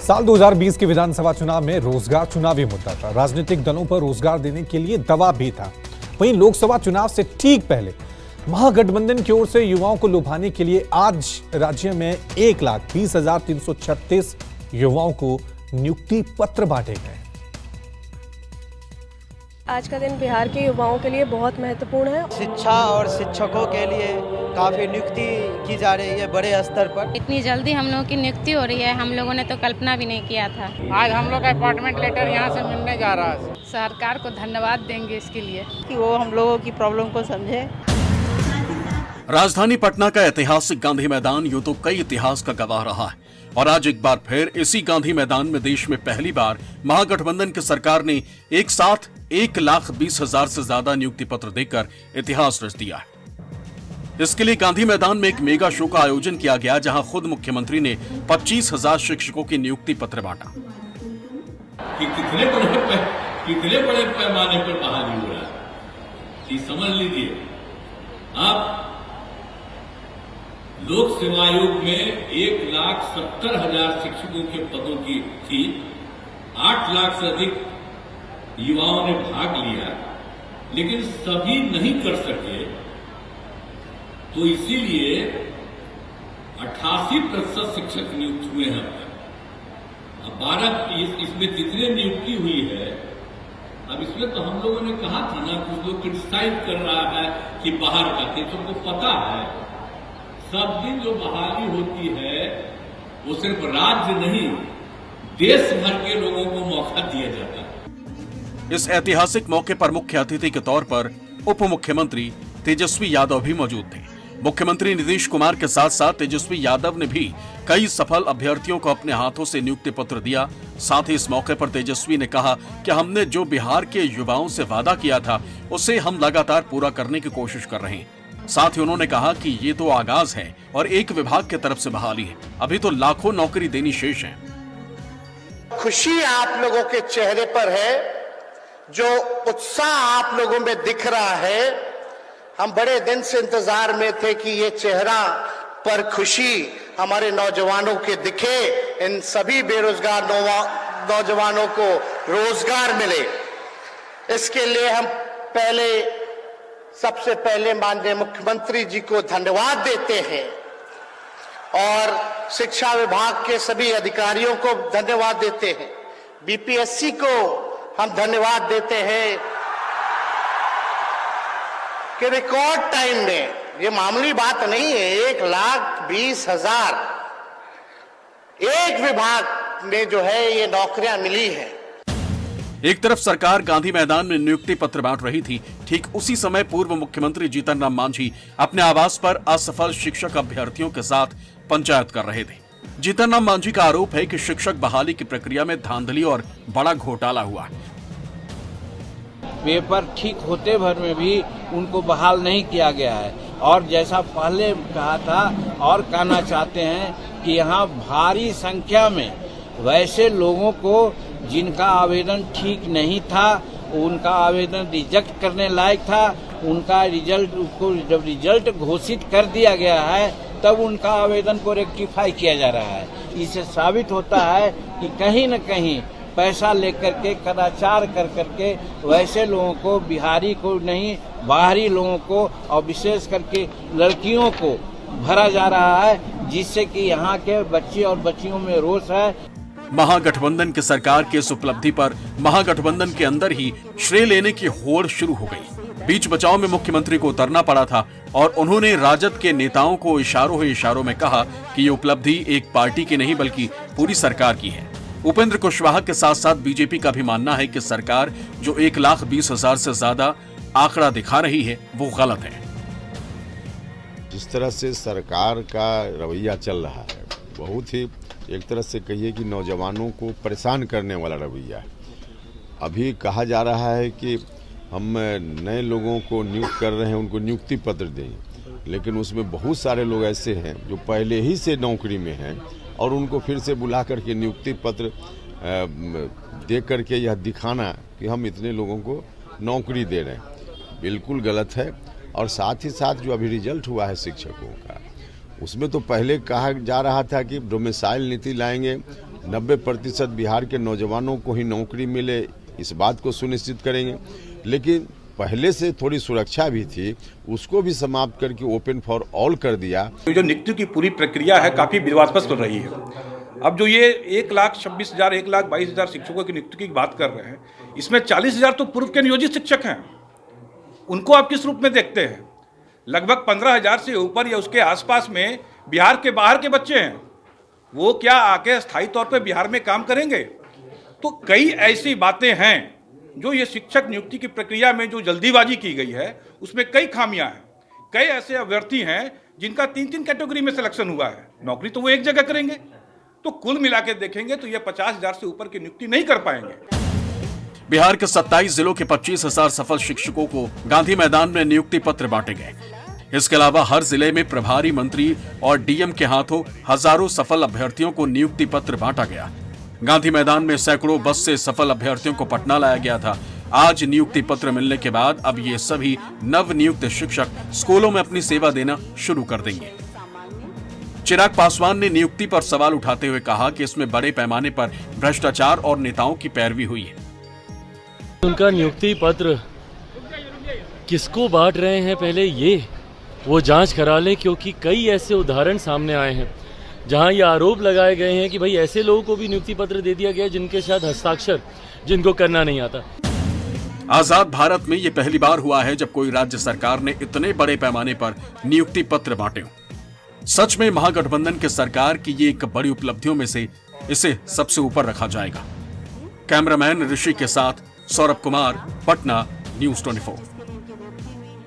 साल 2020 के विधानसभा चुनाव में रोजगार चुनावी मुद्दा था। राजनीतिक दलों पर रोजगार देने के लिए दबाव भी था। वहीं लोकसभा चुनाव से ठीक पहले महागठबंधन की ओर से युवाओं को लुभाने के लिए आज राज्य में 1,20,336 युवाओं को नियुक्ति पत्र बांटे गए। आज का दिन बिहार के युवाओं के लिए बहुत महत्वपूर्ण है। शिक्षा और शिक्षकों के लिए काफ़ी नियुक्ति की जा रही है बड़े स्तर पर। इतनी जल्दी हम लोगों की नियुक्ति हो रही है, हम लोगों ने तो कल्पना भी नहीं किया था। आज हम लोग का अपॉइंटमेंट लेटर यहाँ से मिलने जा रहा है। सरकार को धन्यवाद देंगे इसके लिए कि वो हम लोगों की प्रॉब्लम को समझे। राजधानी पटना का ऐतिहासिक गांधी मैदान यूं तो कई इतिहास का गवाह रहा है और आज एक बार फिर इसी गांधी मैदान में देश में पहली बार महागठबंधन की सरकार ने एक साथ 1,20,000 से ज्यादा नियुक्ति पत्र देकर इतिहास रच दिया है। इसके लिए गांधी मैदान में एक मेगा शो का आयोजन किया गया, जहां खुद मुख्यमंत्री ने 25,000 शिक्षकों की नियुक्ति पत्र बांटा। कितने बड़े पैमाने पर बहाली हो रहा है, ये समझ लीजिए। आप लोक सेवा आयोग में 1,70,000 शिक्षकों के पदों की थी। 8 लाख से अधिक युवाओं ने भाग लिया, लेकिन सभी नहीं कर सके, तो इसीलिए 88% शिक्षक नियुक्त हुए हैं। अब 12 इसमें जितने नियुक्ति हुई है, अब इसमें तो हम लोगों ने कहा था ना, कुछ लोग क्रिटिसाइज कर रहा है कि बाहर का, सबको पता है सब दिन जो बहाली होती है वो सिर्फ राज्य नहीं देश भर के लोगों को मौका दिया जाता है। इस ऐतिहासिक मौके पर मुख्य अतिथि के तौर पर उप मुख्यमंत्री तेजस्वी यादव भी मौजूद थे। मुख्यमंत्री नीतीश कुमार के साथ साथ तेजस्वी यादव ने भी कई सफल अभ्यर्थियों को अपने हाथों से नियुक्ति पत्र दिया। साथ ही इस मौके पर तेजस्वी ने कहा कि हमने जो बिहार के युवाओं से वादा किया था उसे हम लगातार पूरा करने की कोशिश कर रहे हैं। साथ ही उन्होंने कहा कि ये तो आगाज है और एक विभाग की तरफ से बहाली है, अभी तो लाखों नौकरी देनी शेष है। खुशी आप लोगों के चेहरे पर है, जो उत्साह आप लोगों में दिख रहा है। हम बड़े दिन से इंतजार में थे कि ये चेहरा पर खुशी हमारे नौजवानों के दिखे, इन सभी बेरोजगार नौजवानों को रोजगार मिले। इसके लिए हम सबसे पहले माननीय मुख्यमंत्री जी को धन्यवाद देते हैं और शिक्षा विभाग के सभी अधिकारियों को धन्यवाद देते हैं। बीपीएससी को हम धन्यवाद देते हैं कि रिकॉर्ड टाइम में, ये मामूली बात नहीं है, 1,20,000 एक विभाग में जो है ये नौकरियां मिली है। एक तरफ सरकार गांधी मैदान में नियुक्ति पत्र बांट रही थी, ठीक उसी समय पूर्व मुख्यमंत्री जीतन राम मांझी अपने आवास पर असफल शिक्षक अभ्यर्थियों के साथ पंचायत कर रहे थे। जीतन राम मांझी का आरोप है कि शिक्षक बहाली की प्रक्रिया में धांधली और बड़ा घोटाला हुआ। पेपर ठीक होते भर में भी उनको बहाल नहीं किया गया है और जैसा पहले कहा था और कहना चाहते हैं कि यहाँ भारी संख्या में वैसे लोगों को जिनका आवेदन ठीक नहीं था, उनका आवेदन रिजेक्ट करने लायक था, उनका रिजल्ट को जब रिजल्ट घोषित कर दिया गया है तब उनका आवेदन को रेक्टिफाई किया जा रहा है। इससे साबित होता है कि कहीं न कहीं पैसा लेकर के कदाचार कर करके वैसे लोगों को, बिहारी को नहीं बाहरी लोगों को और विशेष करके लड़कियों को भरा जा रहा है, जिससे कि यहाँ के बच्चे और बच्चियों में रोष है। महागठबंधन की सरकार की इस उपलब्धि पर महागठबंधन के अंदर ही श्रेय लेने की होड़ शुरू हो गई। बीच बचाव में मुख्यमंत्री को उतरना पड़ा था और उन्होंने राजद के नेताओं को इशारों में कहा कि ये उपलब्धि एक पार्टी की नहीं बल्कि पूरी सरकार की है। उपेंद्र कुशवाहा के साथ साथ बीजेपी का भी मानना है कि सरकार जो 1,20,000 से ज्यादा आंकड़ा दिखा रही है वो गलत है। जिस तरह से सरकार का रवैया चल रहा है, बहुत ही एक तरह से कहिए कि नौजवानों को परेशान करने वाला रवैया है। अभी कहा जा रहा है कि हम नए लोगों को नियुक्त कर रहे हैं, उनको नियुक्ति पत्र दें, लेकिन उसमें बहुत सारे लोग ऐसे हैं जो पहले ही से नौकरी में हैं और उनको फिर से बुला करके नियुक्ति पत्र दे करके यह दिखाना कि हम इतने लोगों को नौकरी दे रहे हैं, बिल्कुल गलत है। और साथ ही साथ जो अभी रिजल्ट हुआ है शिक्षकों का, उसमें तो पहले कहा जा रहा था कि डोमिसाइल नीति लाएंगे 90% बिहार के नौजवानों को ही नौकरी मिले, इस बात को सुनिश्चित करेंगे। लेकिन पहले से थोड़ी सुरक्षा भी थी, उसको भी समाप्त करके ओपन फॉर ऑल कर दिया। जो नियुक्ति की पूरी प्रक्रिया है काफ़ी विवादास्पद चल रही है। अब जो ये 1,26,000 1,22,000 शिक्षकों की नियुक्ति की बात कर रहे हैं, इसमें 40,000 तो पूर्व के नियोजित शिक्षक हैं। उनको आप किस रूप में देखते हैं? लगभग 15,000 से ऊपर या उसके आसपास में बिहार के बाहर के बच्चे हैं। वो क्या आके स्थायी तौर पर बिहार में काम करेंगे? तो कई ऐसी बातें हैं जो ये शिक्षक नियुक्ति की प्रक्रिया में जो जल्दीबाजी की गई है, उसमें कई खामियां हैं। कई ऐसे अभ्यर्थी हैं जिनका 3-3 कैटेगरी में सिलेक्शन हुआ है। नौकरी तो वो एक जगह करेंगे। तो कुल मिला के देखेंगे तो ये 50,000 से ऊपर की नियुक्ति नहीं कर पाएंगे। बिहार के 27 जिलों के 25,000 सफल शिक्षकों को गांधी मैदान में नियुक्ति पत्र बांटे गए। इसके अलावा हर जिले में प्रभारी मंत्री और डीएम के हाथों हजारों सफल अभ्यर्थियों को नियुक्ति पत्र बांटा गया। गांधी मैदान में सैकड़ों बस से सफल अभ्यर्थियों को पटना लाया गया था। आज नियुक्ति पत्र मिलने के बाद अब ये सभी नव नियुक्त शिक्षक स्कूलों में अपनी सेवा देना शुरू कर देंगे। चिराग पासवान ने नियुक्ति पर सवाल उठाते हुए कहा कि इसमें बड़े पैमाने पर भ्रष्टाचार और नेताओं की पैरवी हुई है। उनका नियुक्ति पत्र किसको बांट रहे हैं, पहले वो जांच करा लें, क्योंकि कई ऐसे उदाहरण सामने आए हैं जहां ये आरोप लगाए गए हैं कि भाई ऐसे लोगों को भी नियुक्ति पत्र दे दिया गया जिनके शायद हस्ताक्षर जिनको करना नहीं आता। आजाद भारत में ये पहली बार हुआ है जब कोई राज्य सरकार ने इतने बड़े पैमाने पर नियुक्ति पत्र बांटे हों। सच में महागठबंधन की सरकार की ये एक बड़ी उपलब्धियों में से इसे सबसे ऊपर रखा जाएगा। कैमरामैन ऋषि के साथ सौरभ कुमार, पटना, न्यूज़ 24।